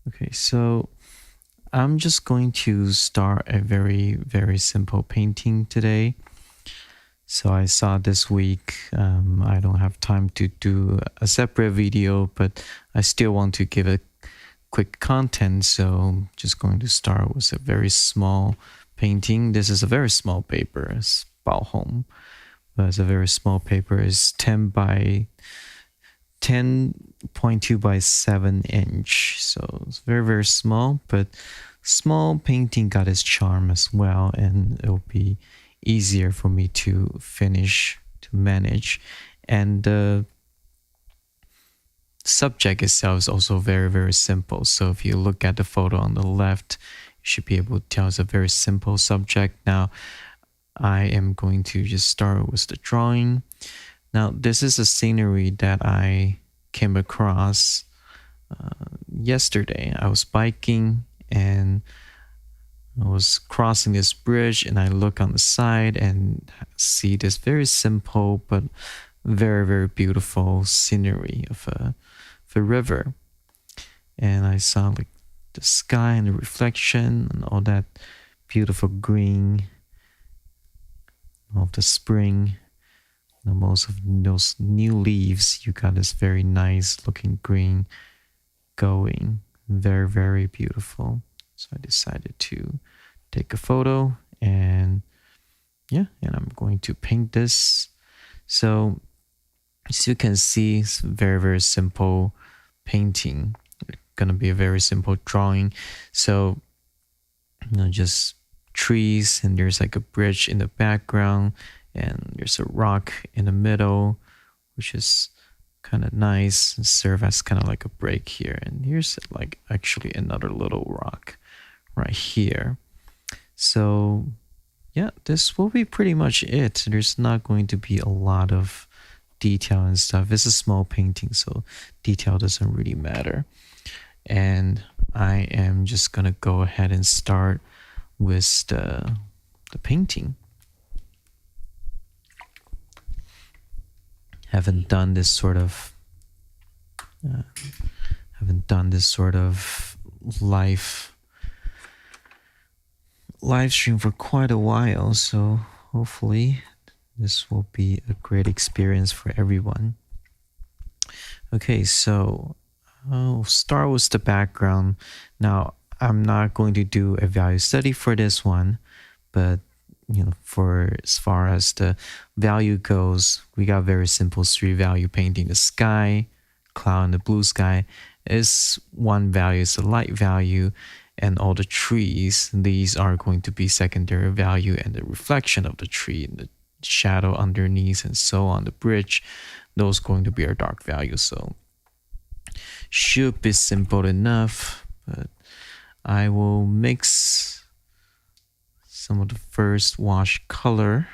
Okay, so I'm just going to start a very simple painting today. So I saw this week, I don't have time to do a separate video, but I still want to give a quick content. So I'm just going to start with a very small painting. This is a very small paper, it's 薄红, but it's a very small paper. It's 10.2 by 7 inch, so it's very small, but small painting got its charm as well, and it'll be easier for me to finish, to manage. And the subject itself is also very simple, so if you look at the photo on the left, you should be able to tell it's a very simple subject. Now I am going to just start with the drawing. Now, this is a scenery that I came across yesterday. I was biking and I was crossing this bridge, and I look on the side and see this very simple but very beautiful scenery of a river. And I saw like the sky and the reflection and all that beautiful green of the spring. Most of those new leaves, you got this very nice looking green going. Very beautiful. So I decided to take a photo, and yeah, and I'm going to paint this. So as you can see, it's very simple painting. It's gonna be a very simple drawing. So just trees, and there's like a bridge in the background, and there's a rock in the middle, which is kind of nice and serve as kind of like a break here. And here's like actually another little rock right here. So yeah, this will be pretty much it. There's not going to be a lot of detail and stuff. It's a small painting, so detail doesn't really matter. And I am just gonna go ahead and start with the painting. Haven't done this sort of live stream for quite a while, so hopefully this will be a great experience for everyone. Okay, so I'll start with the background. Now, I'm not going to do a value study for this one, but for as far as the value goes, we got very simple 3 value painting. The sky, cloud, and the blue sky is one value, is a light value, and all the trees, these are going to be secondary value, and the reflection of the tree and the shadow underneath and so on, the bridge, those going to be our dark value. So should be simple enough, but I will mix some of the first wash color,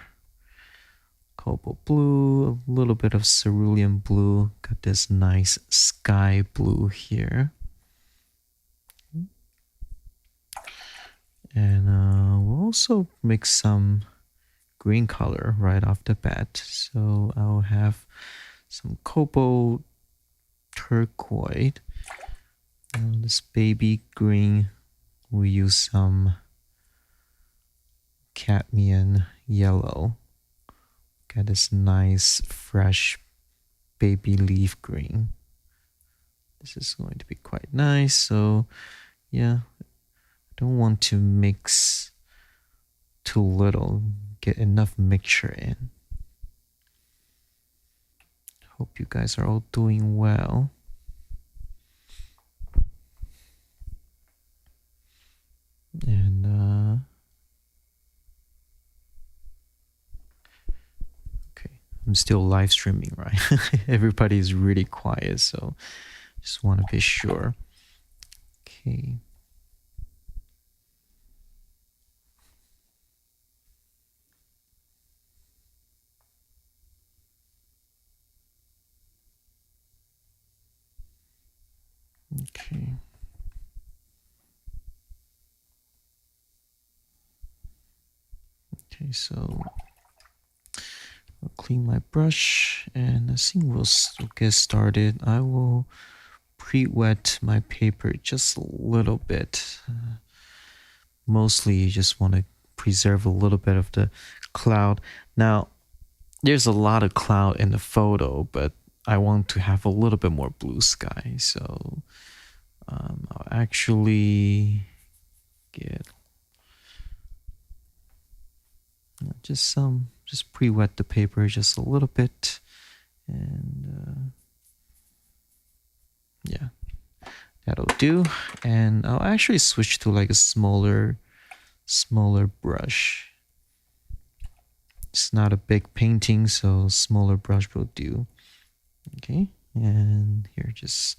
cobalt blue, a little bit of cerulean blue, got this nice sky blue here. And we'll also mix some green color right off the bat. So I'll have some cobalt, turquoise, this baby green. We use some cadmium yellow. Got this nice fresh baby leaf green. This is going to be quite nice. So yeah, I don't want to mix too little, get enough mixture in. Hope you guys are all doing well. And okay, I'm still live streaming, right? Everybody is really quiet, so just want to be sure. Okay. Okay. Okay, so clean my brush, and I think we'll get started. I will pre-wet my paper just a little bit. Mostly you just want to preserve a little bit of the cloud. Now, there's a lot of cloud in the photo, but I want to have a little bit more blue sky. So I'll actually get just pre-wet the paper just a little bit, and yeah, that'll do. And I'll actually switch to like a smaller brush. It's not a big painting, so smaller brush will do. Okay, and here it's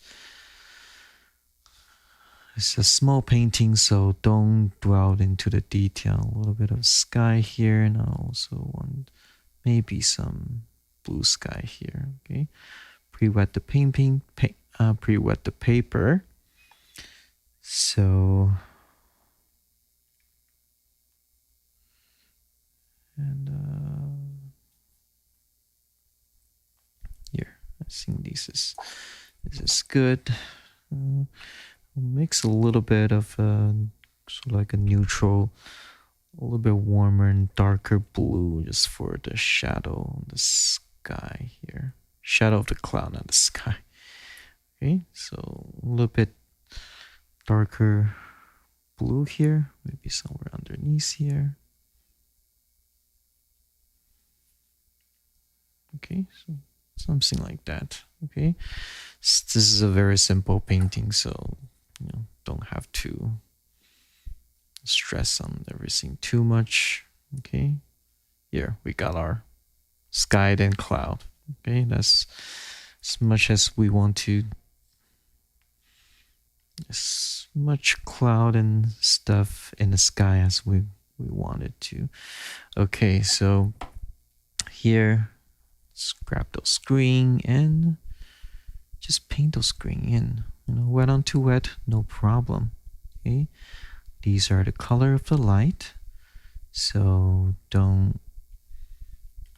a small painting, so don't dwell into the detail. A little bit of sky here, and I also want maybe some blue sky here. Okay, pre-wet the pre-wet the paper. So, and here, I think this is good. Mix a little bit of sort of like a neutral, a little bit warmer and darker blue just for the shadow on the sky here. Shadow of the cloud, not the sky. Okay, so a little bit darker blue here, maybe somewhere underneath here. Okay, so something like that. Okay, this is a very simple painting, so don't have to stress on everything too much. Okay, here we got our sky and cloud. Okay, that's as much as we want to, as much cloud and stuff in the sky as we wanted to. Okay, so here, let's grab those green and just paint those green in. Wet on too wet, no problem. Okay, these are the color of the light, so don't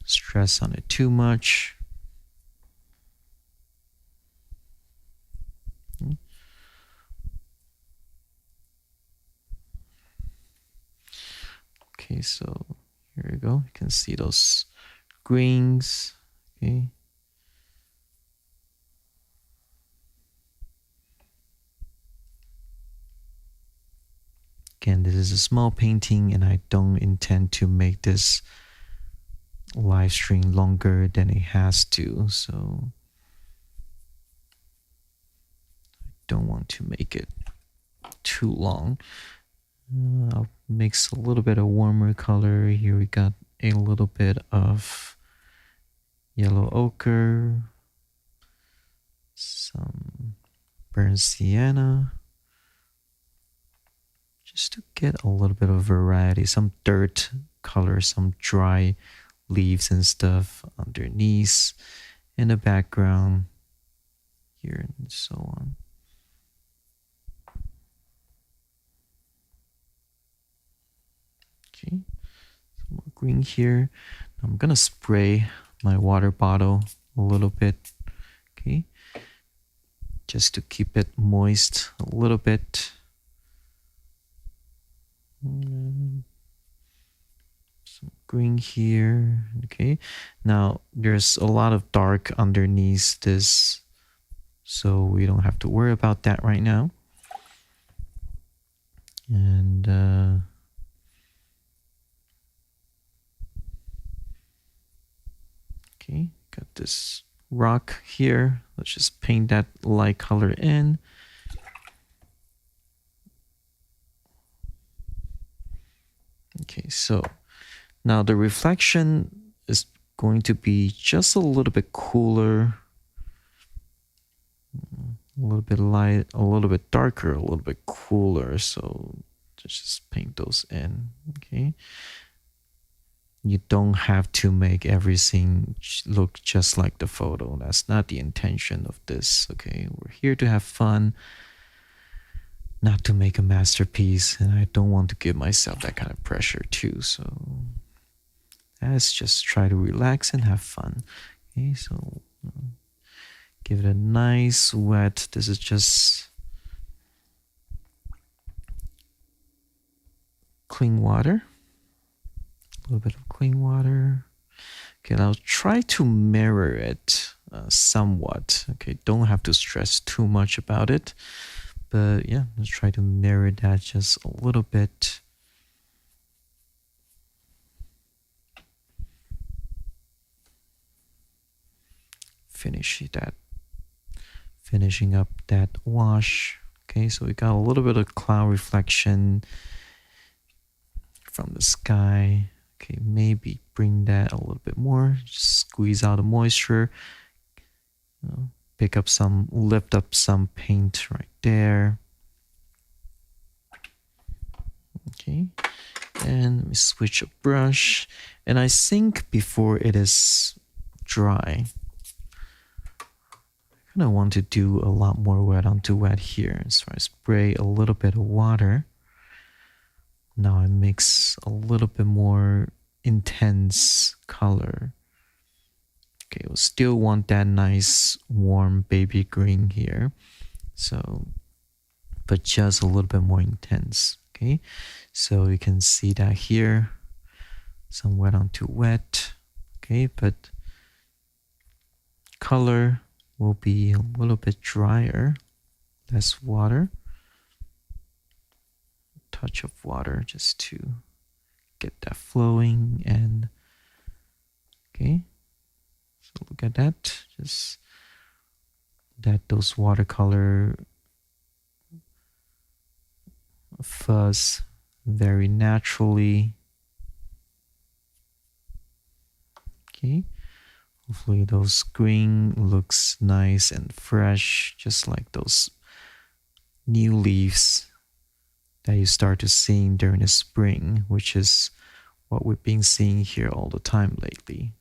stress on it too much. Okay, so here we go. You can see those greens. Okay. Again, this is a small painting, and I don't intend to make this live stream longer than it has to, so I don't want to make it too long. I'll mix a little bit of warmer color. Here we got a little bit of yellow ochre, some burnt sienna, just to get a little bit of variety, some dirt color, some dry leaves and stuff underneath, in the background here, and so on. Okay, some more green here. I'm gonna spray my water bottle a little bit, okay, just to keep it moist a little bit. Some green here. Okay, now there's a lot of dark underneath this, so we don't have to worry about that right now. And okay, got this rock here. Let's just paint that light color in. Okay, so now the reflection is going to be just a little bit cooler, a little bit light, a little bit darker, a little bit cooler. So just paint those in, okay? You don't have to make everything look just like the photo. That's not the intention of this, okay? We're here to have fun, not to make a masterpiece, and I don't want to give myself that kind of pressure too. So let's just try to relax and have fun. Okay, so Give it a nice wet. This is just clean water. A little bit of clean water. Okay, I'll try to mirror it somewhat. Okay, don't have to stress too much about it. But yeah, let's try to mirror that just a little bit. Finishing up that wash. Okay, so we got a little bit of cloud reflection from the sky. Okay, maybe bring that a little bit more. Just squeeze out the moisture. Lift up some paint right there. Okay, and we switch a brush. And I think before it is dry, I kind of want to do a lot more wet onto wet here. So I spray a little bit of water. Now I mix a little bit more intense color. Okay, we'll still want that nice warm baby green here. So, but just a little bit more intense. Okay, so you can see that here. Some wet onto wet. Okay, but color will be a little bit drier. Less water. Touch of water just to get that flowing. And okay, so look at that, just that those watercolor fuzz very naturally. Okay, hopefully those green looks nice and fresh, just like those new leaves that you start to see during the spring, which is what we've been seeing here all the time lately.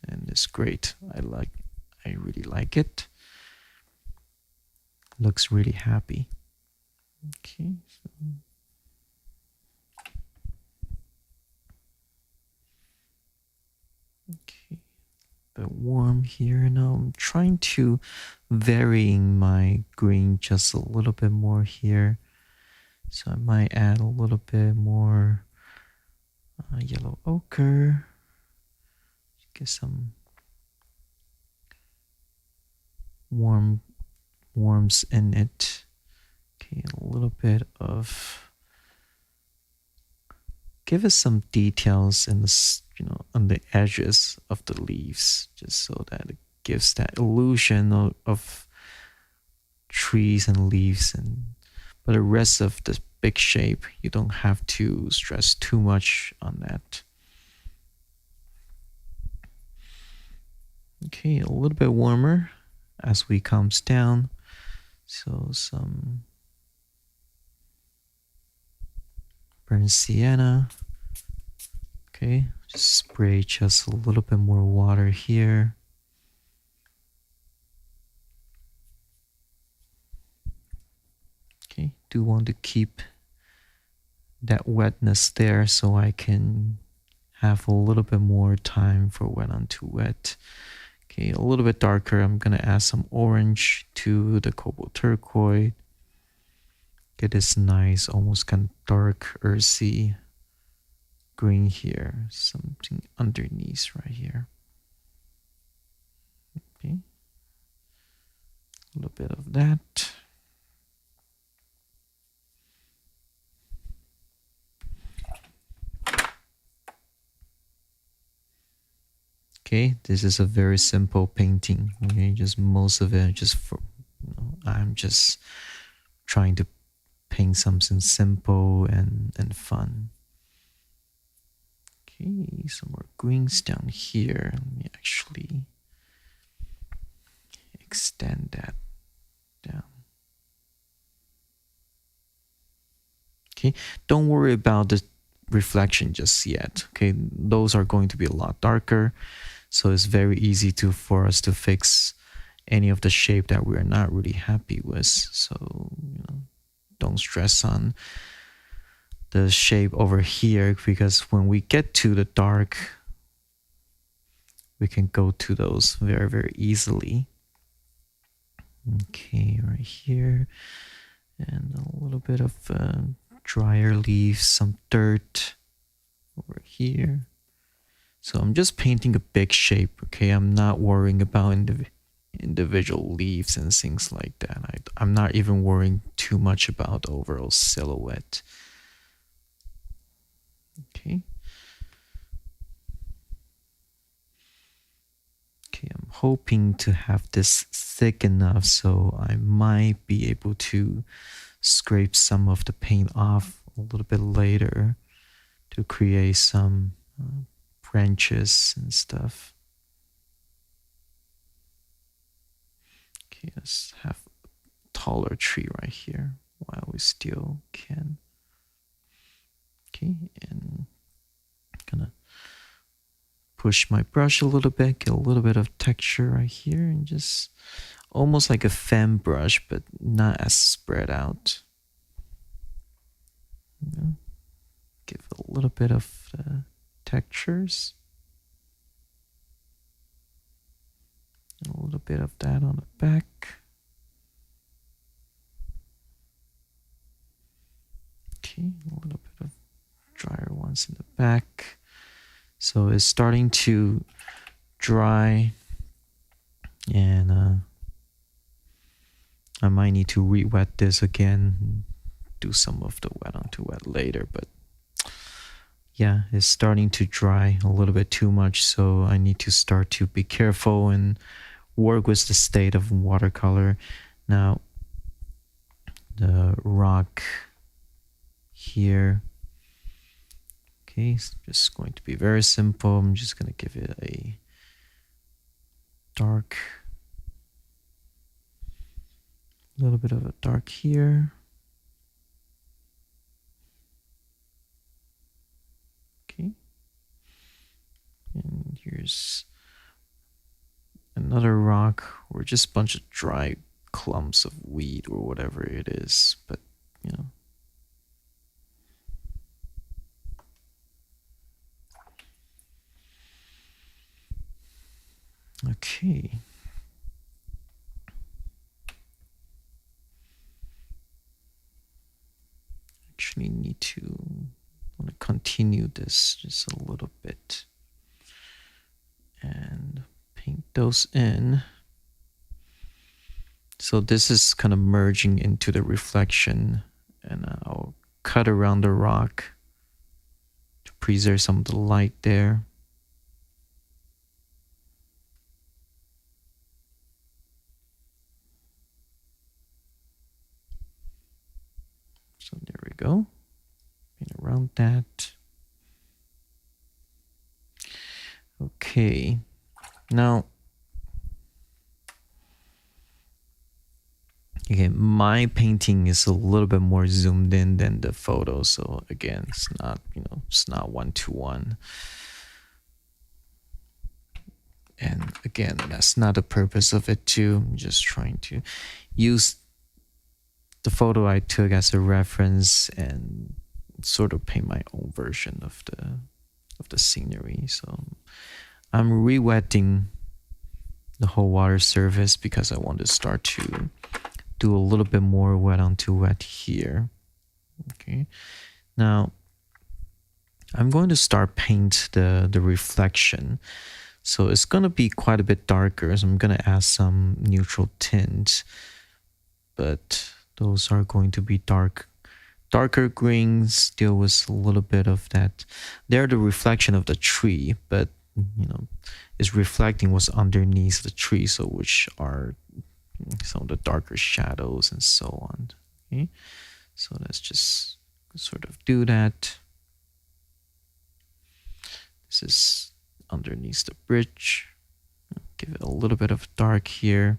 And it's great. I really like it. Looks really happy. Okay. Okay. A bit warm here. Now I'm trying to varying my green just a little bit more here. So I might add a little bit more yellow ochre. Get some warmth in it. Okay, a little bit of, give us some details in the, on the edges of the leaves, just so that it gives that illusion of trees and leaves. But the rest of the big shape, you don't have to stress too much on that. Okay, a little bit warmer as we comes down. So some burnt sienna. Okay, just spray just a little bit more water here. Okay, do want to keep that wetness there so I can have a little bit more time for wet onto wet. Okay, a little bit darker. I'm gonna add some orange to the cobalt turquoise. Get this nice, almost kind of dark, earthy green here. Something underneath right here. Okay, a little bit of that. Okay, this is a very simple painting. Okay, just most of it just for, I'm just trying to paint something simple and fun. Okay, some more greens down here. Let me actually extend that down. Okay, don't worry about the reflection just yet. Okay, those are going to be a lot darker, so it's very easy for us to fix any of the shape that we're not really happy with. So don't stress on the shape over here, because when we get to the dark, we can go to those very, very easily. Okay, right here. And a little bit of drier leaves, some dirt over here. So I'm just painting a big shape, okay? I'm not worrying about individual leaves and things like that. I'm not even worrying too much about the overall silhouette. Okay. Okay, I'm hoping to have this thick enough so I might be able to scrape some of the paint off a little bit later to create some branches and stuff. Okay, let's have a taller tree right here while we still can. Okay, and gonna push my brush a little bit, get a little bit of texture right here, and just almost like a fan brush, but not as spread out. Give a little bit of textures. And a little bit of that on the back. Okay, a little bit of drier ones in the back. So it's starting to dry, and I might need to re-wet this again, do some of the wet onto wet later, but yeah, it's starting to dry a little bit too much, so I need to start to be careful and work with the state of watercolor. Now, the rock here, okay, it's just going to be very simple. I'm just going to give it a dark, a little bit of a dark here. Okay, and here's another rock or just a bunch of dry clumps of weed or whatever it is, but you know. Okay. Actually need to want to continue this just a little bit and paint those in. So this is kind of merging into the reflection, and I'll cut around the rock to preserve some of the light there. So there we go. Paint around that. Okay. Now, okay, my painting is a little bit more zoomed in than the photo. So again, it's not, it's not 1-to-1. And again, that's not the purpose of it too. I'm just trying to use the photo I took as a reference and sort of paint my own version of the scenery. So I'm re-wetting the whole water surface because I want to start to do a little bit more wet onto wet here. Okay, now I'm going to start paint the reflection. So it's going to be quite a bit darker. So I'm going to add some neutral tint, but those are going to be darker greens, still with a little bit of that. They're the reflection of the tree, but it's reflecting what's underneath the tree, so which are some of the darker shadows and so on. Okay, so let's just sort of do that. This is underneath the bridge. Give it a little bit of dark here.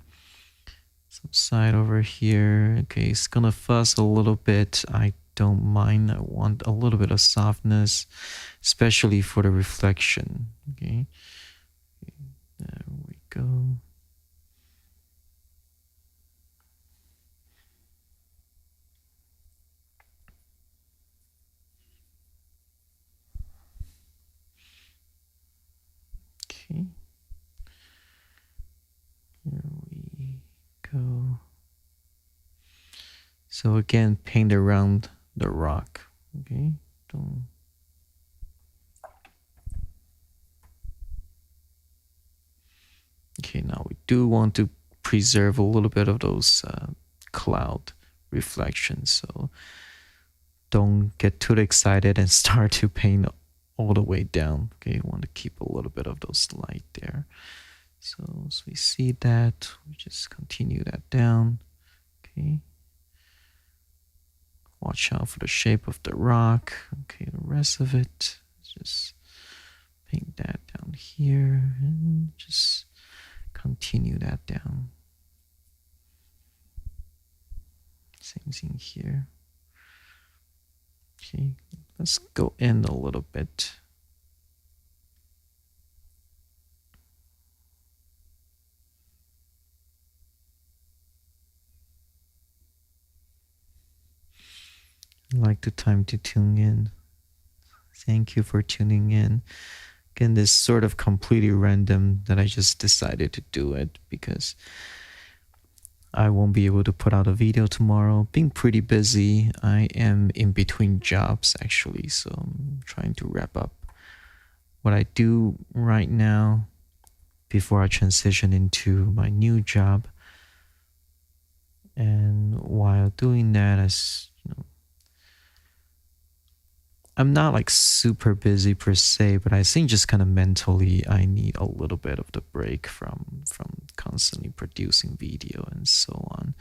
Some side over here. Okay, it's gonna fuzz a little bit. I don't mind. I want a little bit of softness, especially for the reflection. Okay, there we go. Okay, here we go. So again, paint around the rock. Okay, don't. Okay, now we do want to preserve a little bit of those cloud reflections. So don't get too excited and start to paint all the way down. Okay, you want to keep a little bit of those light there. So as we see that, we just continue that down. Okay. Watch out for the shape of the rock. Okay, the rest of it, just paint that down here and just continue that down. Same thing here. Okay, let's go in a little bit. I like the time to tune in. Thank you for tuning in. Again, this sort of completely random that I just decided to do it because I won't be able to put out a video tomorrow. Being pretty busy. I am in between jobs actually, so I'm trying to wrap up what I do right now before I transition into my new job. And while doing that, as you know, I'm not like super busy per se, but I think just kind of mentally I need a little bit of the break from constantly producing video and so on.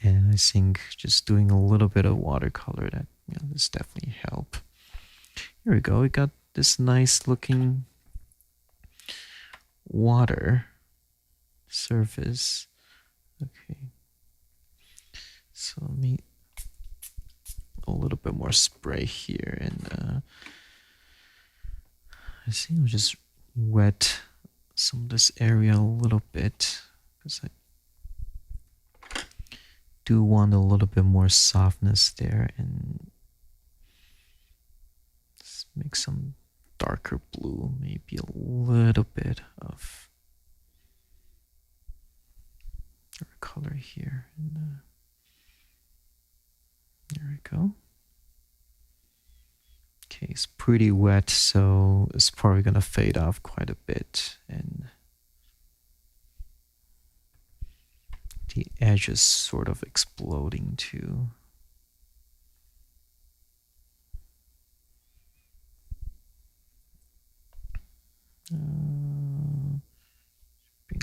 And I think just doing a little bit of watercolor, that this definitely help. Here we go. We got this nice looking water surface. Okay. So let me a little bit more spray here, and I think I'll just wet some of this area a little bit because I do want a little bit more softness there, and let's make some darker blue, maybe a little bit of color here, and there we go. Okay, it's pretty wet, so it's probably gonna fade off quite a bit, and the edge is sort of exploding too. Bring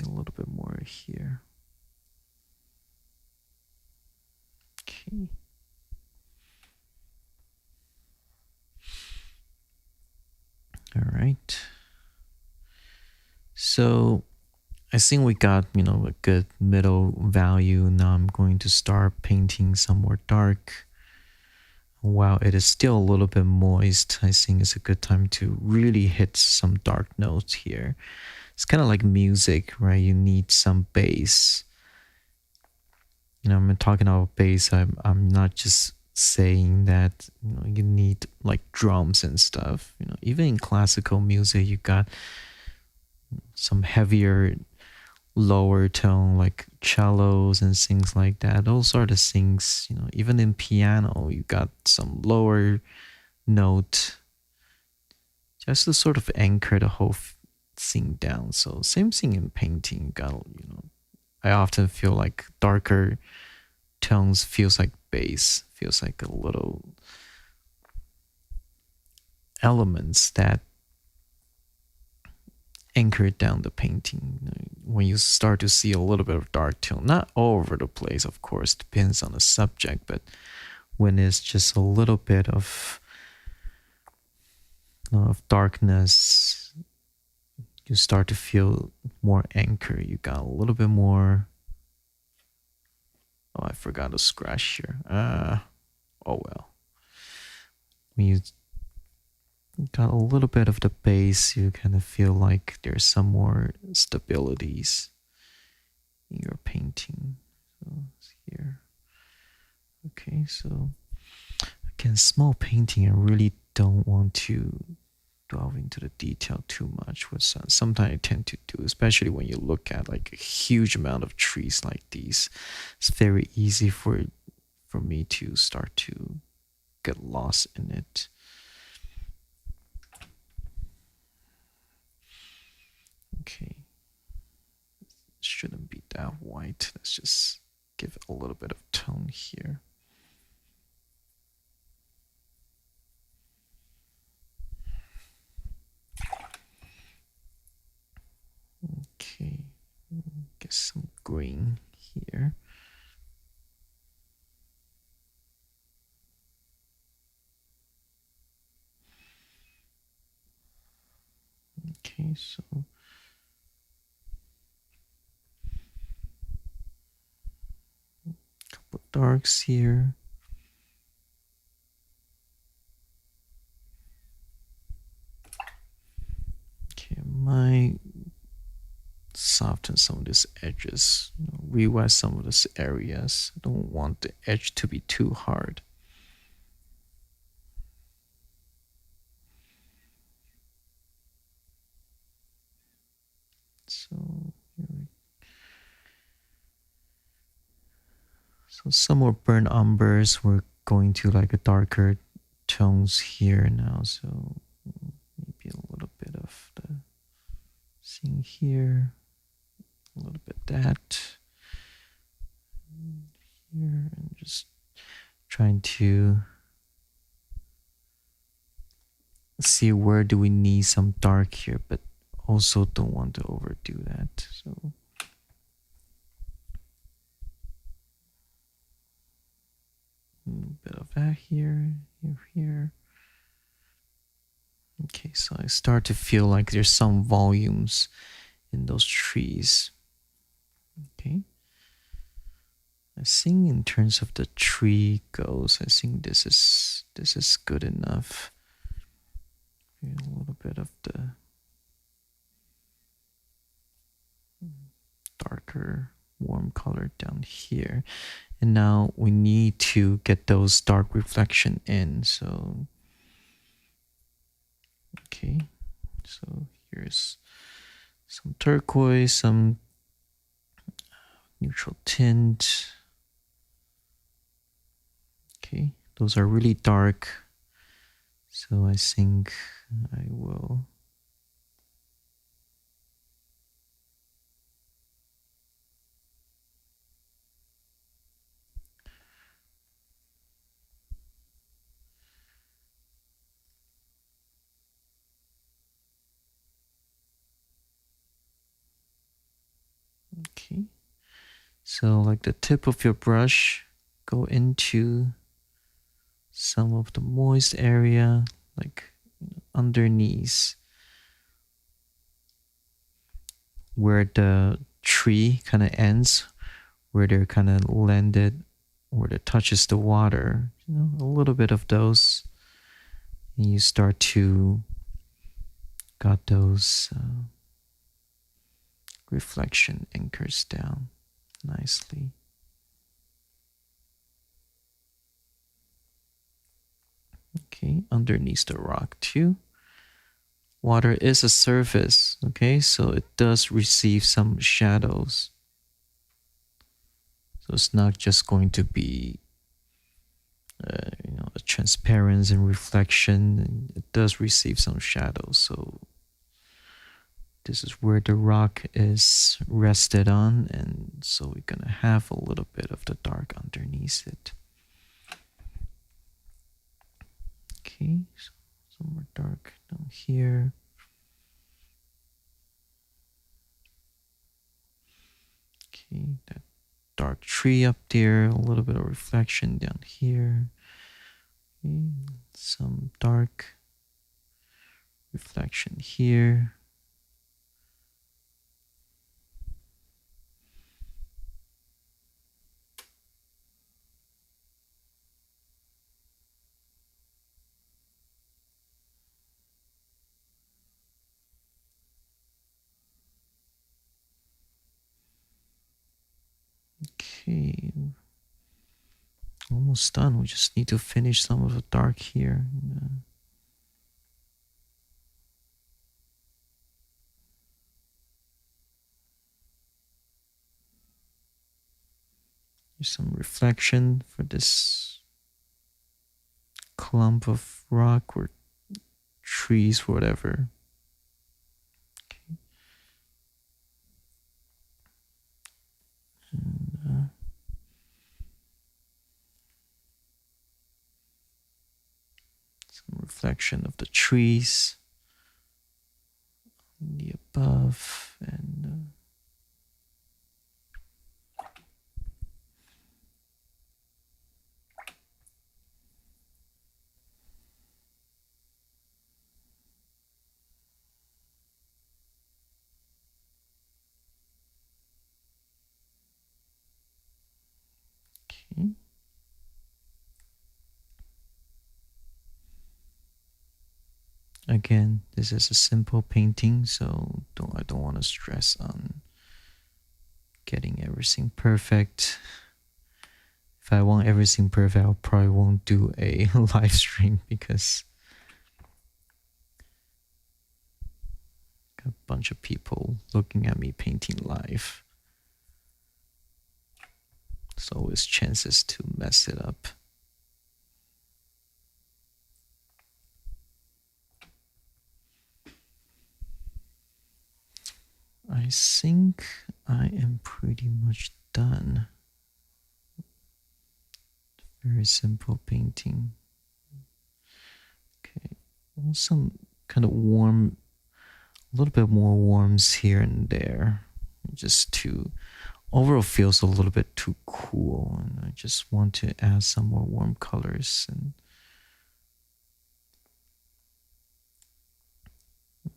a little bit more here. Okay. All right. So I think we got, a good middle value. Now I'm going to start painting some more dark. While it is still a little bit moist, I think it's a good time to really hit some dark notes here. It's kind of like music, right? You need some bass. I'm talking about bass. I'm not just saying that you need like drums and stuff. Even in classical music, you got some heavier, lower tone like cellos and things like that. Those are the things. Even in piano, you got some lower note, just to sort of anchor the whole thing down. So same thing in painting. Got I often feel like darker tones feels like bass, feels like a little elements that anchor down the painting. When you start to see a little bit of dark tone, not all over the place, of course, depends on the subject, but when it's just a little bit of darkness, you start to feel more anchor. You got a little bit more. Oh, I forgot to scratch here. Oh well. When you got a little bit of the bass, you kind of feel like there's some more stabilities in your painting. So it's here. Okay, so again, small painting, I really don't want to delve into the detail too much, which sometimes I tend to do, especially when you look at like a huge amount of trees like these. It's very easy for for me to start to get lost in it. Okay, shouldn't be that white. Let's just give it a little bit of tone here. Okay, get some green here. Okay, so a couple darks here. Okay, might soften some of these edges, rewet some of these areas. I don't want the edge to be too hard. So some more burnt umbers. We're going to like a darker tones here now. So maybe a little bit of the seeing here, a little bit that here, and just trying to see where do we need some dark here, but also don't want to overdo that. So a bit of that here, here. Okay, so I start to feel like there's some volumes in those trees. Okay. I think in terms of the tree goes, I think this is good enough. A little bit of the darker warm color down here. And now we need to get those dark reflection in. So okay, so here's some turquoise, some neutral tint. Okay, those are really dark, so I think I will okay. So like the tip of your brush, go into some of the moist area, like underneath where the tree kind of ends, where they're kind of landed, where it touches the water, a little bit of those, and you start to got those reflection anchors down nicely. Okay, underneath the rock too. Water is a surface, okay, so it does receive some shadows. So it's not just going to be, a transparency and reflection. It does receive some shadows. So this is where the rock is rested on, and so we're gonna have a little bit of the dark underneath it. Okay, so some more dark down here. Okay, that dark tree up there, a little bit of reflection down here. Okay, some dark reflection here. Okay, almost done. We just need to finish some of the dark here. There's some reflection for this clump of rock or trees, whatever. Okay. And, some reflection of the trees on the above, and okay. Again, this is a simple painting, so I don't want to stress on getting everything perfect. If I want everything perfect, I probably won't do a live stream because got a bunch of people looking at me painting live. So always chances to mess it up. I think I am pretty much done. Very simple painting. Okay, some kind of warm, a little bit more warms here and there, just to overall feels a little bit too cool, and I just want to add some more warm colors and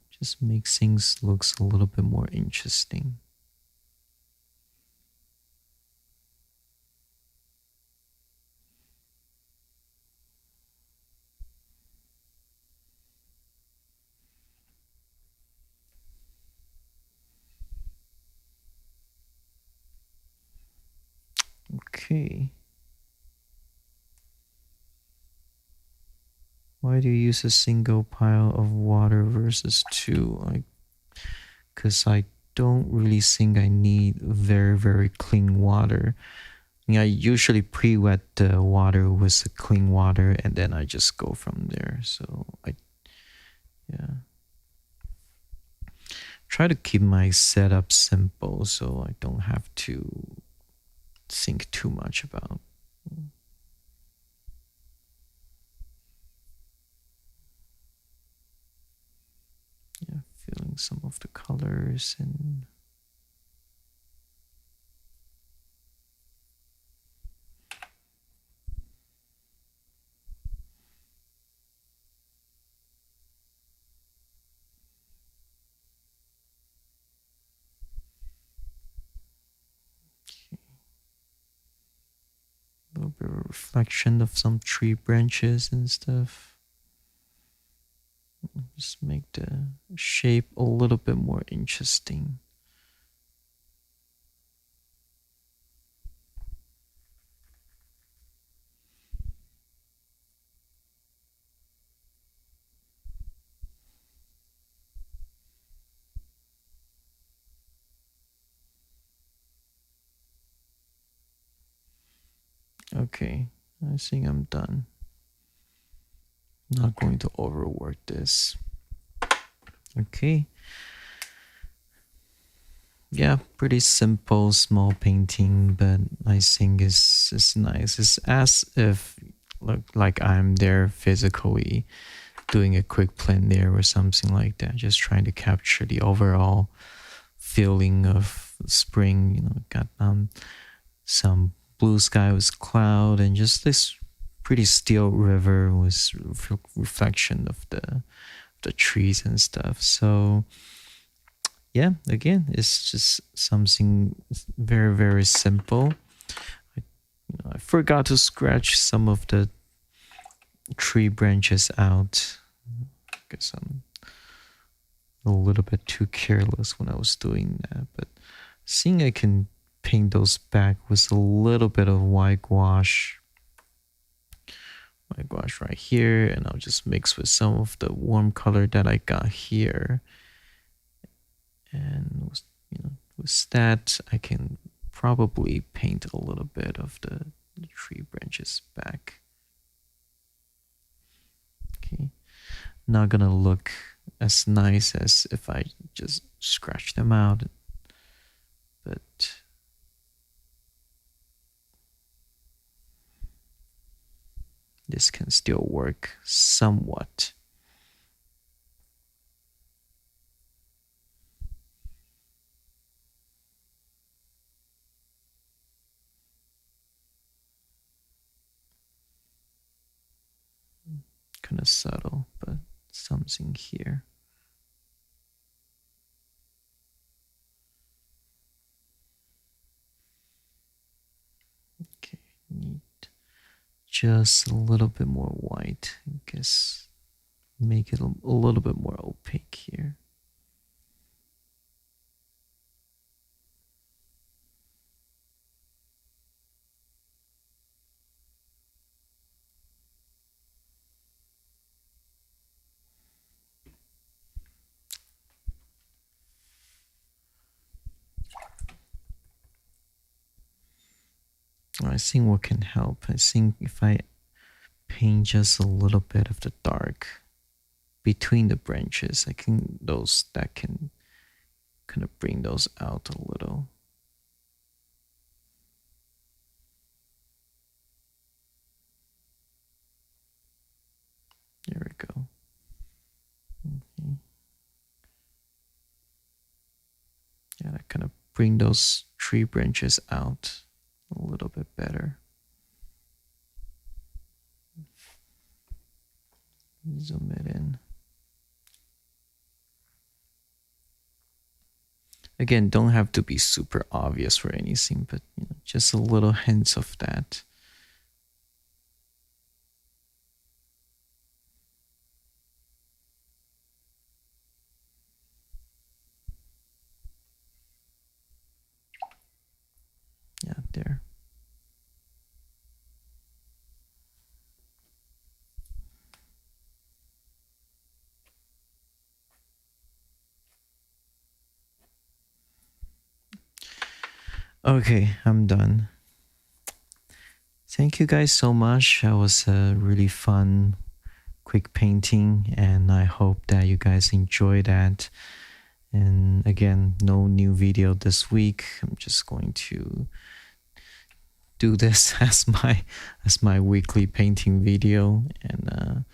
just make things looks a little bit more interesting. Okay. Why do you use a single pile of water versus two? Because I don't really think I need very, very clean water. I usually pre-wet the water with the clean water, and then I just go from there. So yeah. Try to keep my setup simple so I don't have to think too much about. Yeah, feeling some of the colors and a little bit of reflection of some tree branches and stuff. Just make the shape a little bit more interesting. Okay, I think I'm done. Not going to overwork this. Okay. Yeah, pretty simple, small painting, but I think it's nice. It's as if like I'm there physically doing a quick plan there or something like that. Just trying to capture the overall feeling of spring. Got some blue sky with cloud and just this pretty still river with reflection of the trees and stuff. So yeah, again, it's just something very, very simple. I forgot to scratch some of the tree branches out because I'm a little bit too careless when I was doing that. But seeing I can paint those back with a little bit of whitewash right here, and I'll just mix with some of the warm color that I got here. And with that, I can probably paint a little bit of the tree branches back. Okay, not gonna look as nice as if I just scratch them out, but this can still work somewhat. Kind of subtle, but something here. Okay, need just a little bit more white. I guess make it a little bit more opaque here. I think what can help, I think if I paint just a little bit of the dark between the branches, I think that can kind of bring those out a little. There we go. Okay. Yeah, that kind of bring those tree branches out a little bit better. Zoom it in. Again, don't have to be super obvious for anything, but just a little hints of that. Yeah, there. Okay, I'm done. Thank you guys so much. That was a really fun, quick painting, and I hope that you guys enjoy that. And again, no new video this week. I'm just going to do this as my weekly painting video. And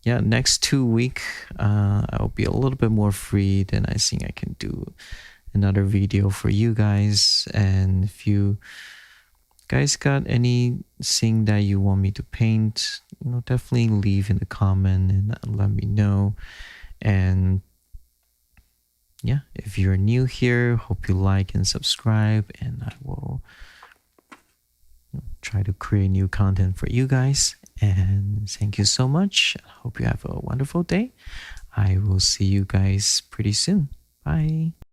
yeah, next 2 week I'll be a little bit more free. Then I think I can do another video for you guys. And if you guys got anything that you want me to paint, definitely leave in the comment and let me know. And yeah, if you're new here, hope you like and subscribe, and I will try to create new content for you guys. And thank you so much. I hope you have a wonderful day. I will see you guys pretty soon. Bye.